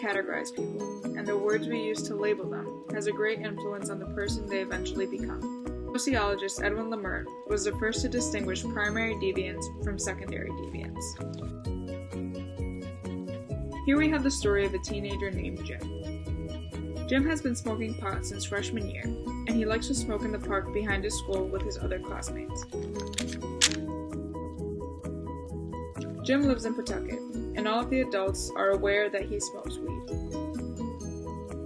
categorize people, and the words we use to label them has a great influence on the person they eventually become. Sociologist Edwin Lemert was the first to distinguish primary deviance from secondary deviance. Here we have the story of a teenager named Jim. Jim has been smoking pot since freshman year, and he likes to smoke in the park behind his school with his other classmates. Jim lives in Pawtucket, and all of the adults are aware that he smokes weed.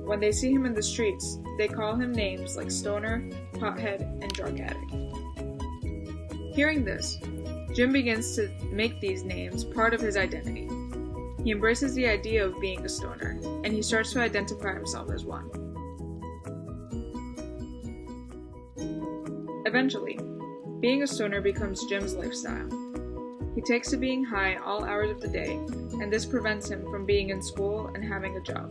When they see him in the streets, they call him names like stoner, pothead, and drug addict. Hearing this, Jim begins to make these names part of his identity. He embraces the idea of being a stoner, and he starts to identify himself as one. Eventually, being a stoner becomes Jim's lifestyle. He takes to being high all hours of the day, and this prevents him from being in school and having a job.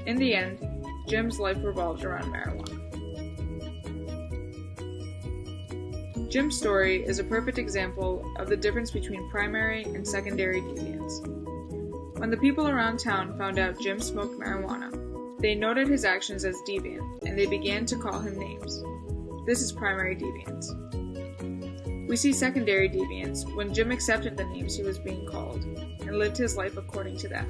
In the end, Jim's life revolves around marijuana. Jim's story is a perfect example of the difference between primary and secondary deviance. When the people around town found out Jim smoked marijuana, they noted his actions as deviant, and they began to call him names. This is primary deviance. We see secondary deviance when Jim accepted the names he was being called and lived his life according to that.